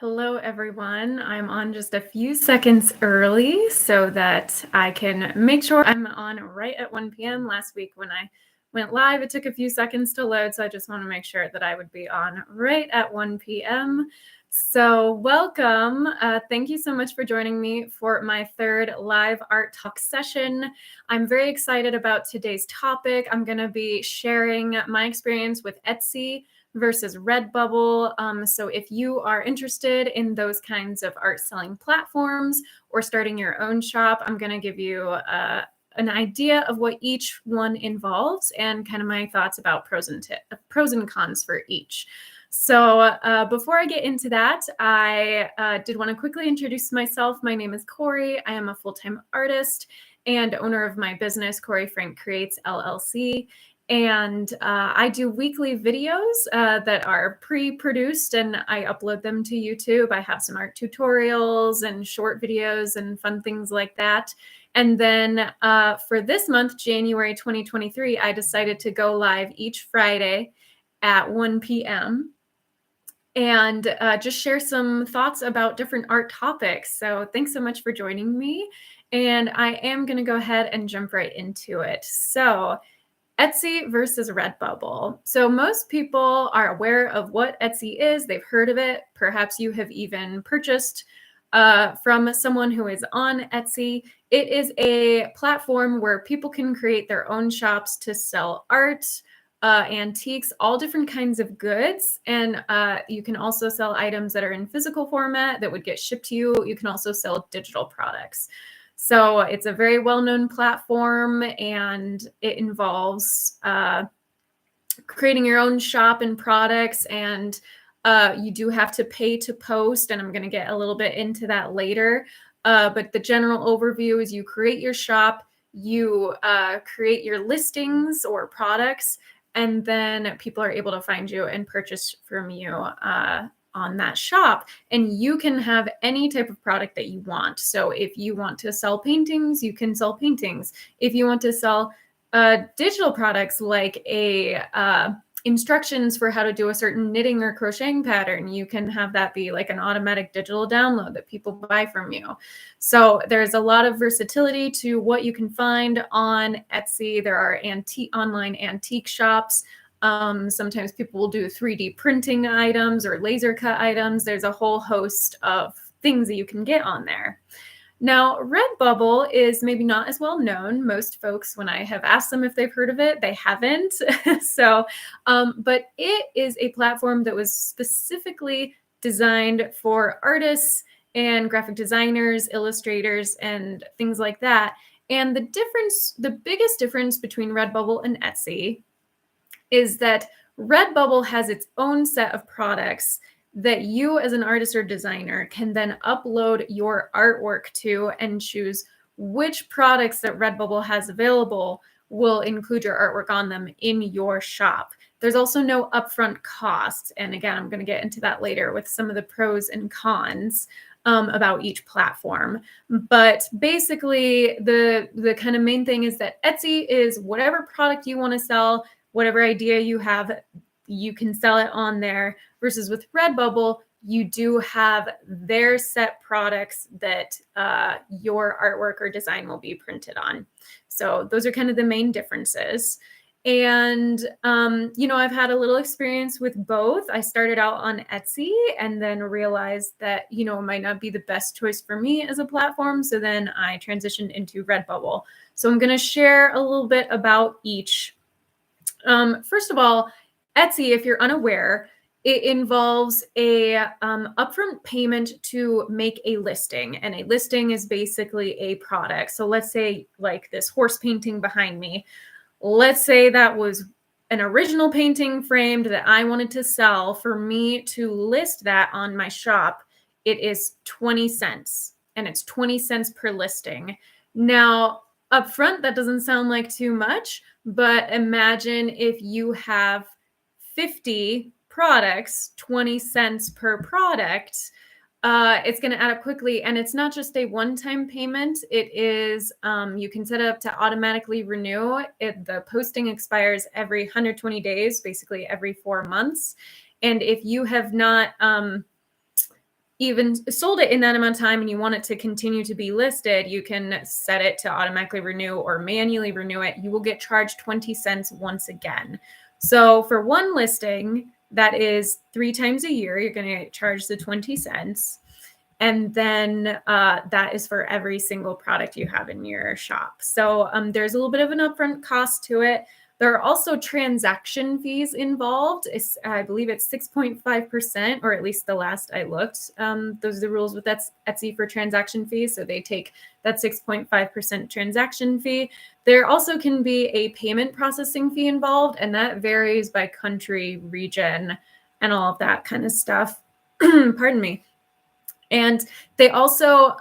Hello, everyone. I'm on just a few seconds early so that I can make sure I'm on right at 1 p.m. Last week when I went live, it took a few seconds to load, so I just want to make sure that I would be on right at 1 p.m. So welcome. Thank you so much for joining me for my third live art talk session. I'm very excited about today's topic. I'm going to be sharing my experience with Etsy versus RedBubble. So if you are interested in those kinds of art selling platforms or starting your own shop, I'm going to give you an idea of what each one involves and kind of my thoughts about pros and cons for each. So before I get into that, I did want to quickly introduce myself. My name is Corey. I am a full-time artist and owner of my business, Corey Frank Creates LLC. And I do weekly videos that are pre-produced and I upload them to YouTube. I have some art tutorials and short videos and fun things like that. And then for this month, January 2023, I decided to go live each Friday at 1 p.m. and just share some thoughts about different art topics. So thanks so much for joining me. And I am going to go ahead and jump right into it. So Etsy versus RedBubble. So most people are aware of what Etsy is. They've heard of it. Perhaps you have even purchased from someone who is on Etsy. It is a platform where people can create their own shops to sell art, antiques, all different kinds of goods. And you can also sell items that are in physical format that would get shipped to you. You can also sell digital products. So it's a very well-known platform, and it involves creating your own shop and products, and you do have to pay to post, and I'm going to get a little bit into that later. But the general overview is you create your shop, you create your listings or products, and then people are able to find you and purchase from you on that shop. And you can have any type of product that you want. So if you want to sell paintings, you can sell paintings. If you want to sell digital products like instructions for how to do a certain knitting or crocheting pattern, you can have that be like an automatic digital download that people buy from you. So there's a lot of versatility to what you can find on Etsy. There are online antique shops. Sometimes people will do 3D printing items or laser cut items. There's a whole host of things that you can get on there. Now, RedBubble is maybe not as well known. Most folks, when I have asked them if they've heard of it, they haven't. But it is a platform that was specifically designed for artists and graphic designers, illustrators, and things like that. And the biggest difference between RedBubble and Etsy is that RedBubble has its own set of products that you as an artist or designer can then upload your artwork to and choose which products that RedBubble has available will include your artwork on them in your shop. There's also no upfront costs. And again, I'm going to get into that later with some of the pros and cons about each platform. But basically, the kind of main thing is that Etsy is whatever product you want to sell, whatever idea you have, you can sell it on there, versus with RedBubble, you do have their set products that your artwork or design will be printed on. So those are kind of the main differences. And, I've had a little experience with both. I started out on Etsy and then realized that, it might not be the best choice for me as a platform. So then I transitioned into RedBubble. So I'm going to share a little bit about each. First of all, Etsy, if you're unaware, it involves a upfront payment to make a listing. And a listing is basically a product. So let's say like this horse painting behind me. Let's say that was an original painting framed that I wanted to sell. For me to list that on my shop, it is 20 cents. And it's 20 cents per listing. Now, upfront, that doesn't sound like too much. But imagine if you have 50 products, 20 cents per product, it's going to add up quickly. And it's not just a one-time payment. It is, you can set it up to automatically renew. The posting expires every 120 days, basically every 4 months. And if you have not, even sold it in that amount of time and you want it to continue to be listed, you can set it to automatically renew or manually renew it. You will get charged 20 cents once again. So for one listing that is 3 times a year, you're going to get charged the 20 cents. And then that is for every single product you have in your shop. So there's a little bit of an upfront cost to it. There are also transaction fees involved. I believe it's 6.5%, or at least the last I looked. Those are the rules with Etsy for transaction fees. So they take that 6.5% transaction fee. There also can be a payment processing fee involved, and that varies by country, region, and all of that kind of stuff. Pardon me. And they also,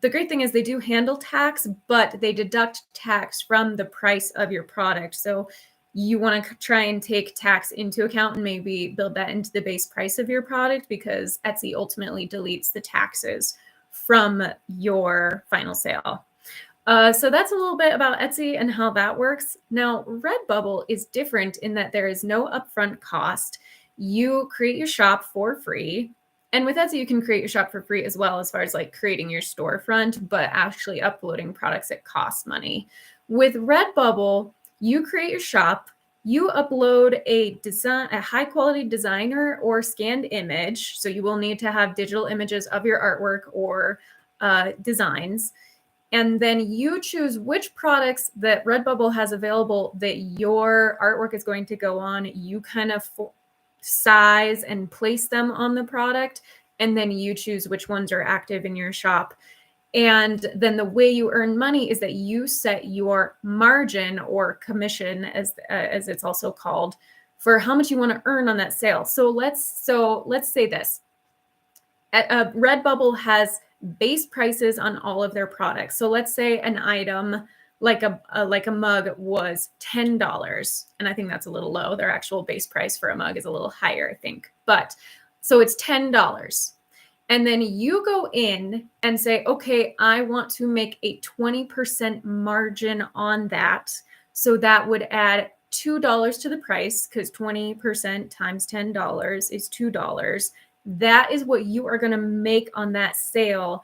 the great thing is they do handle tax, but they deduct tax from the price of your product. So you want to try and take tax into account and maybe build that into the base price of your product, because Etsy ultimately deletes the taxes from your final sale. So that's a little bit about Etsy and how that works. Now, RedBubble is different in that there is no upfront cost. You create your shop for free. And with Etsy, you can create your shop for free as well, as far as like creating your storefront, but actually uploading products that cost money. With Redbubble, you create your shop, you upload a high quality designer or scanned image. So you will need to have digital images of your artwork or designs. And then you choose which products that Redbubble has available that your artwork is going to go on. You kind of size and place them on the product, and then you choose which ones are active in your shop. And then the way you earn money is that you set your margin or commission, as it's also called, for how much you want to earn on that sale. So let's say this. Redbubble has base prices on all of their products. So let's say an item like a mug was $10, and I think that's a little low. Their actual base price for a mug is a little higher, I think. But so it's $10. And then you go in and say, okay, I want to make a 20% margin on that. So that would add $2 to the price, because 20% times $10 is $2. That is what you are going to make on that sale.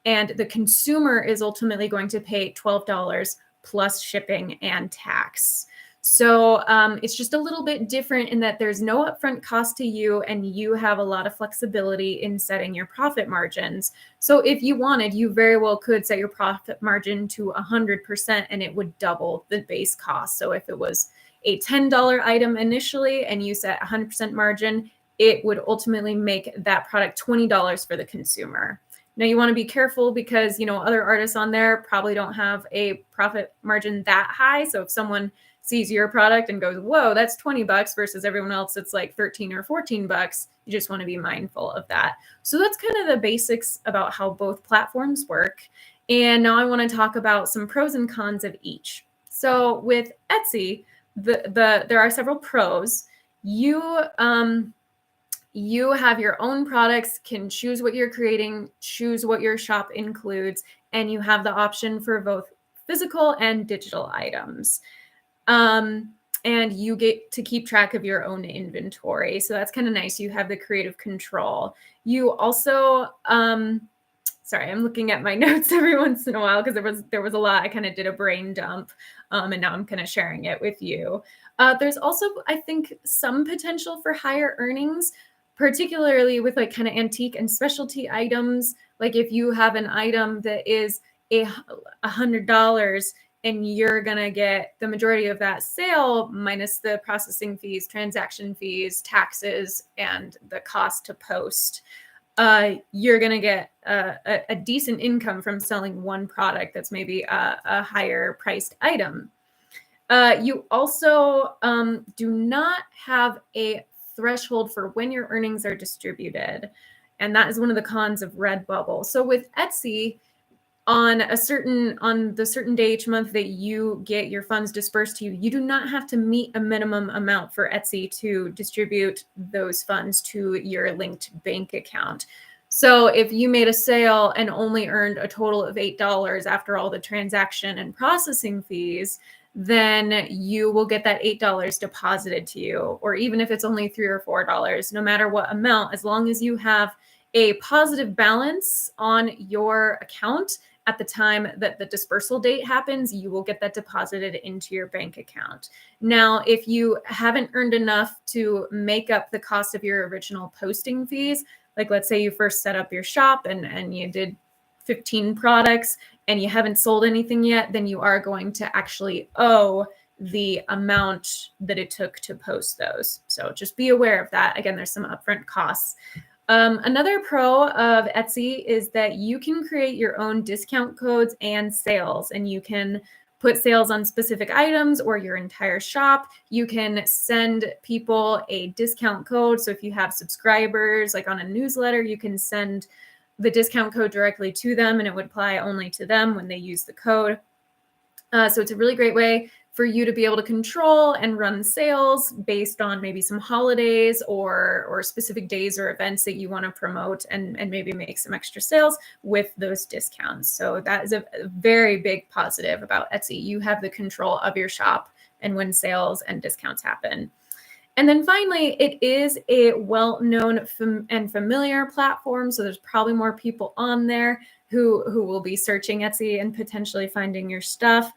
And the consumer is ultimately going to pay $12 plus shipping and tax. So it's just a little bit different in that there's no upfront cost to you, and you have a lot of flexibility in setting your profit margins. So if you wanted, you very well could set your profit margin to 100%, and it would double the base cost. So if it was a $10 item initially and you set 100% margin, it would ultimately make that product $20 for the consumer. Now you want to be careful because, other artists on there probably don't have a profit margin that high. So if someone sees your product and goes, whoa, that's $20 versus everyone else, it's like 13 or $14, you just want to be mindful of that. So that's kind of the basics about how both platforms work. And now I want to talk about some pros and cons of each. So with Etsy, there are several pros. You have your own products, can choose what you're creating, choose what your shop includes, and you have the option for both physical and digital items. And you get to keep track of your own inventory. So that's kind of nice. You have the creative control. You also, sorry, I'm looking at my notes every once in a while because there was a lot. I kind of did a brain dump, and now I'm kind of sharing it with you. There's also, I think, some potential for higher earnings, particularly with like kind of antique and specialty items. Like if you have an item that is $100 and you're going to get the majority of that sale minus the processing fees, transaction fees, taxes, and the cost to post, you're going to get a decent income from selling one product that's maybe a higher priced item. You also do not have a threshold for when your earnings are distributed. And that is one of the cons of Redbubble. So with Etsy, on the certain day each month that you get your funds dispersed to you, you do not have to meet a minimum amount for Etsy to distribute those funds to your linked bank account. So if you made a sale and only earned a total of $8 after all the transaction and processing fees, then you will get that $8 deposited to you. Or even if it's only $3 or $4, no matter what amount, as long as you have a positive balance on your account at the time that the dispersal date happens. You will get that deposited into your bank account. Now, if you haven't earned enough to make up the cost of your original posting fees, like let's say you first set up your shop and you did 15 products and you haven't sold anything yet, then you are going to actually owe the amount that it took to post those. So just be aware of that. Again, there's some upfront costs. Another pro of Etsy is that you can create your own discount codes and sales, and you can put sales on specific items or your entire shop. You can send people a discount code. So if you have subscribers, like on a newsletter, you can send the discount code directly to them, and it would apply only to them when they use the code. So it's a really great way for you to be able to control and run sales based on maybe some holidays or specific days or events that you want to promote, and maybe make some extra sales with those discounts. So that is a very big positive about Etsy. You have the control of your shop and when sales and discounts happen. And then finally, it is a well-known and familiar platform. So there's probably more people on there who will be searching Etsy and potentially finding your stuff.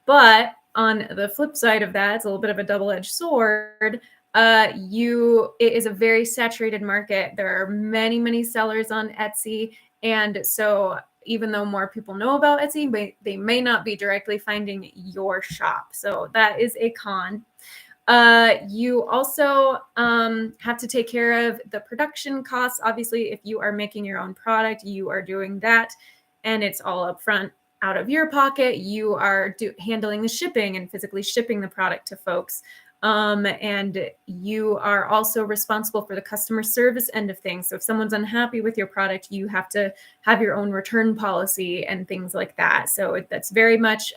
But on the flip side of that, it's a little bit of a double-edged sword. It is a very saturated market. There are many, many sellers on Etsy. And so even though more people know about Etsy, they may not be directly finding your shop. So that is a con. You also have to take care of the production costs. Obviously, if you are making your own product, you are doing that, and it's all upfront out of your pocket. You are handling the shipping and physically shipping the product to folks. And you are also responsible for the customer service end of things. So if someone's unhappy with your product, you have to have your own return policy and things like that. So that's very much,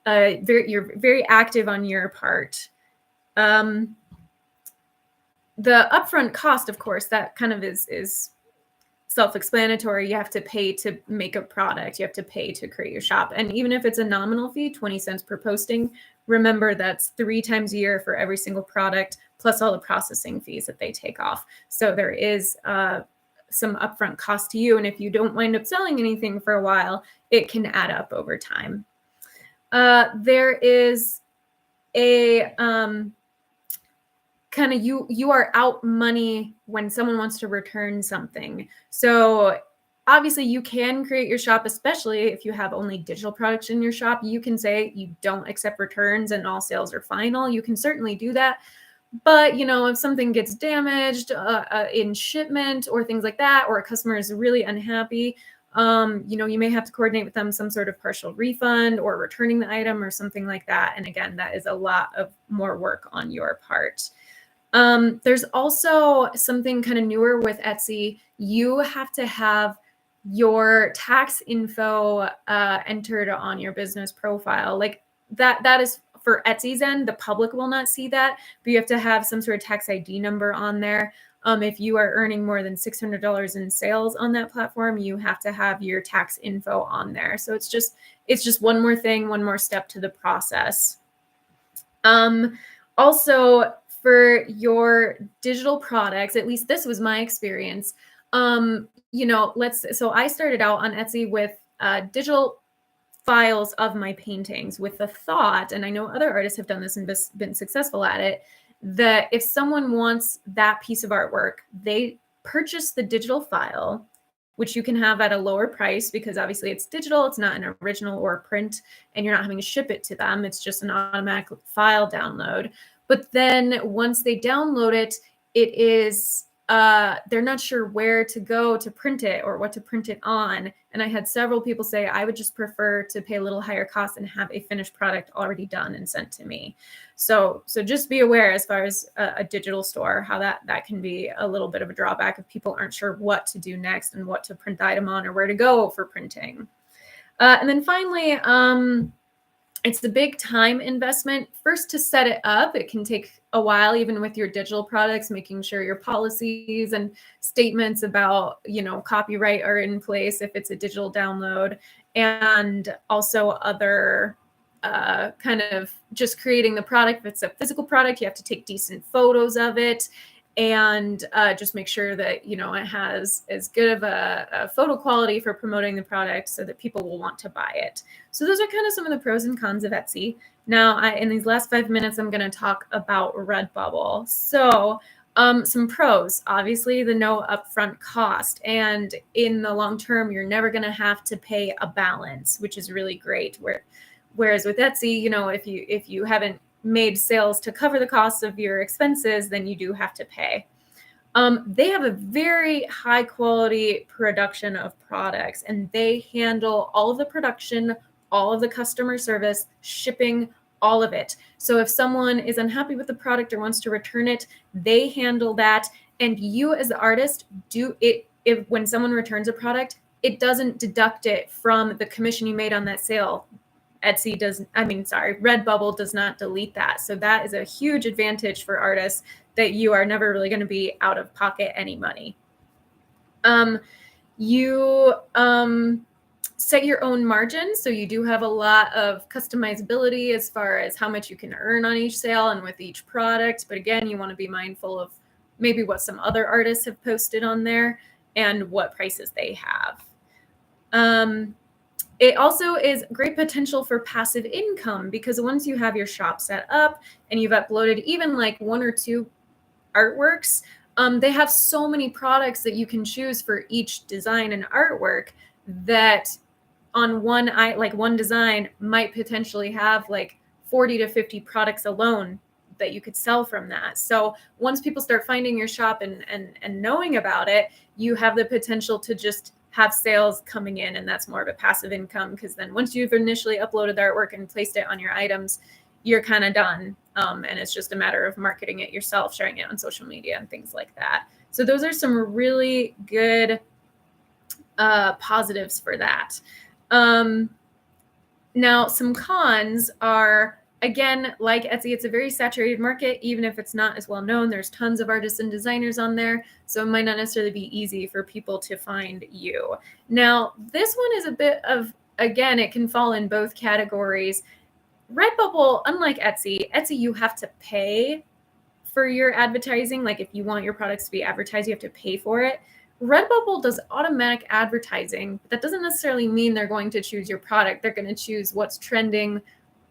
you're very active on your part. The upfront cost, of course, that kind of is self-explanatory. You have to pay to make a product. You have to pay to create your shop. And even if it's a nominal fee, 20 cents per posting, remember that's 3 times a year for every single product, plus all the processing fees that they take off. So there is some upfront cost to you. And if you don't wind up selling anything for a while, it can add up over time. There is a kind of you are out money when someone wants to return something. So obviously you can create your shop, especially if you have only digital products in your shop. You can say you don't accept returns and all sales are final. You can certainly do that. But, if something gets damaged in shipment or things like that, or a customer is really unhappy, you may have to coordinate with them some sort of partial refund or returning the item or something like that. And again, that is a lot of more work on your part. There's also something kind of newer with Etsy. You have to have your tax info entered on your business profile. Like that is for Etsy's end. The public will not see that, but you have to have some sort of tax ID number on there. If you are earning more than $600 in sales on that platform, you have to have your tax info on there. So it's just one more thing, one more step to the process. Also, for your digital products, at least this was my experience. So I started out on Etsy with digital files of my paintings with the thought, and I know other artists have done this and been successful at it, that if someone wants that piece of artwork, they purchase the digital file, which you can have at a lower price because obviously it's digital, it's not an original or a print, and you're not having to ship it to them. It's just an automatic file download. But then once they download it, it is, they're not sure where to go to print it or what to print it on. And I had several people say, I would just prefer to pay a little higher cost and have a finished product already done and sent to me. So just be aware as far as a digital store, how that can be a little bit of a drawback if people aren't sure what to do next and what to print the item on or where to go for printing. And then finally, it's the big time investment. First, to set it up, it can take a while, even with your digital products, making sure your policies and statements about, copyright are in place if it's a digital download, and also other kind of just creating the product. If it's a physical product, you have to take decent photos of it. and just make sure that, you know, it has as good of a photo quality for promoting the product so that people will want to buy it. So those are kind of some of the pros and cons of Etsy. Now, in these last 5 minutes, I'm going to talk about Redbubble. So some pros, obviously the no upfront cost. And in the long term, you're never going to have to pay a balance, which is really great. Whereas with Etsy, you know, if you haven't made sales to cover the costs of your expenses, then you do have to pay. They have a very high quality production of products, and they handle all of the production, all of the customer service, shipping, all of it. So if someone is unhappy with the product or wants to return it, they handle that. And you as the artist do it. If when someone returns a product, it doesn't deduct it from the commission you made on that sale. Redbubble does not delete that. So that is a huge advantage for artists, that you are never really going to be out of pocket any money. You set your own margin. So you do have a lot of customizability as far as how much you can earn on each sale and with each product. But again, you want to be mindful of maybe what some other artists have posted on there and what prices they have. It also is great potential for passive income, because once you have your shop set up and you've uploaded even like 1 or 2 artworks, they have so many products that you can choose for each design and artwork, that on one design might potentially have like 40 to 50 products alone that you could sell from that. So once people start finding your shop and knowing about it, you have the potential to just have sales coming in, and that's more of a passive income, because then once you've initially uploaded the artwork and placed it on your items, you're kind of done. And it's just a matter of marketing it yourself, sharing it on social media and things like that. So those are some really good positives for that. Now, some cons are, again, like Etsy, it's a very saturated market. Even if it's not as well known, there's tons of artists and designers on there. So it might not necessarily be easy for people to find you. Now, this one is a bit of, again, it can fall in both categories. Redbubble, unlike Etsy, you have to pay for your advertising. Like if you want your products to be advertised, you have to pay for it. Redbubble does automatic advertising, but that doesn't necessarily mean they're going to choose your product. They're going to choose what's trending,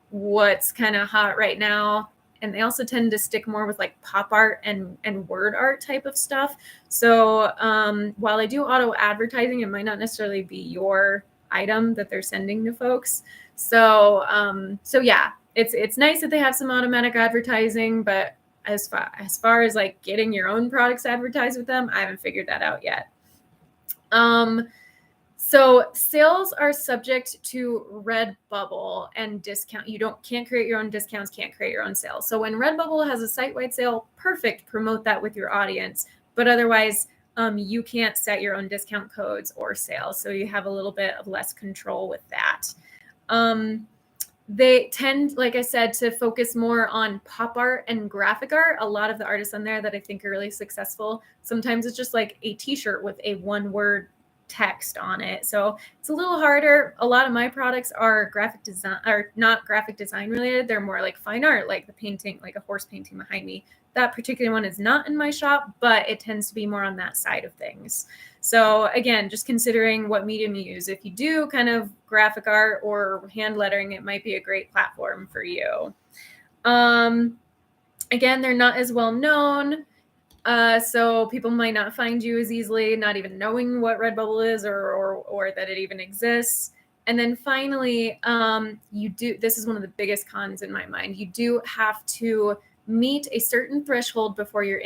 what's kind of hot right now. And they also tend to stick more with like pop art and word art type of stuff. So while they do auto advertising, it might not necessarily be your item that they're sending to folks. So yeah, it's nice that they have some automatic advertising, but as far as like getting your own products advertised with them, I haven't figured that out yet. So sales are subject to Redbubble and discount. You can't create your own discounts, can't create your own sales. So when Redbubble has a site-wide sale, perfect, promote that with your audience. But otherwise, you can't set your own discount codes or sales. So you have a little bit of less control with that. They tend, like I said, to focus more on pop art and graphic art. A lot of the artists on there that I think are really successful, sometimes it's just like a t-shirt with a 1-word text on it. So it's a little harder. A lot of my products are graphic design, or not graphic design related. They're more like fine art, like the painting, like a horse painting behind me. That particular one is not in my shop, but it tends to be more on that side of things. So again, just considering what medium you use. If you do kind of graphic art or hand lettering, it might be a great platform for you. Again, they're not as well known. So people might not find you as easily, not even knowing what Redbubble is or that it even exists. And then finally, this is one of the biggest cons in my mind. You do have to meet a certain threshold before your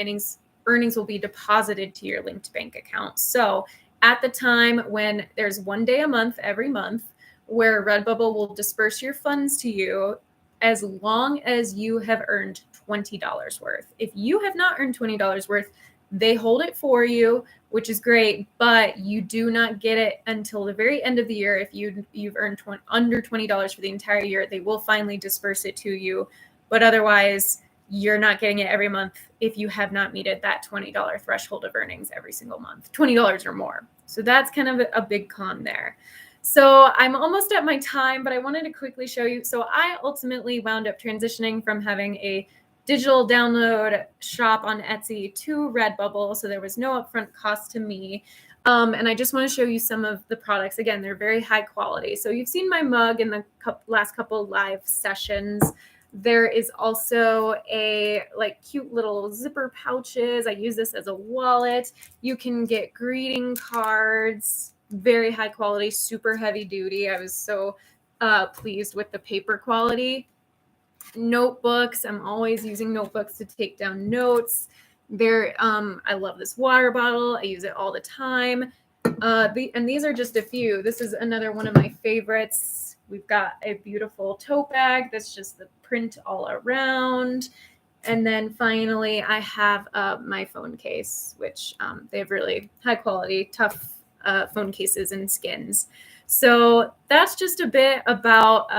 earnings will be deposited to your linked bank account. So at the time when there's 1 day a month, every month, where Redbubble will disperse your funds to you, as long as you have earned $20 worth. If you have not earned $20 worth, they hold it for you, which is great, but you do not get it until the very end of the year. If you've earned under $20 for the entire year, they will finally disperse it to you. But otherwise, you're not getting it every month if you have not meted that $20 threshold of earnings every single month, $20 or more. So that's kind of a big con there. So I'm almost at my time, but I wanted to quickly show you. So I ultimately wound up transitioning from having a digital download shop on Etsy to Redbubble. So there was no upfront cost to me. And I just want to show you some of the products. Again, they're very high quality. So you've seen my mug in the last couple live sessions. There is also a like cute little zipper pouches. I use this as a wallet. You can get greeting cards, very high quality, super heavy duty. I was so pleased with the paper quality. Notebooks. I'm always using notebooks to take down notes. I love this water bottle. I use it all the time. And these are just a few. This is another one of my favorites. We've got a beautiful tote bag that's just the print all around. And then finally, I have my phone case, which they have really high quality, tough phone cases and skins. So that's just a bit about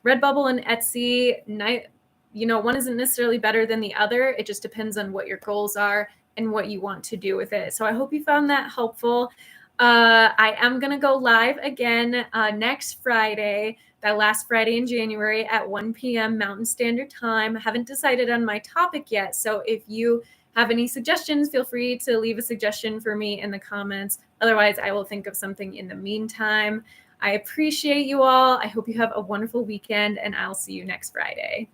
Redbubble and Etsy. One isn't necessarily better than the other. It just depends on what your goals are and what you want to do with it. So I hope you found that helpful. I am going to go live again next Friday, that last Friday in January at 1 p.m. Mountain Standard Time. I haven't decided on my topic yet. So if you have any suggestions, feel free to leave a suggestion for me in the comments. Otherwise, I will think of something in the meantime. I appreciate you all. I hope you have a wonderful weekend, and I'll see you next Friday.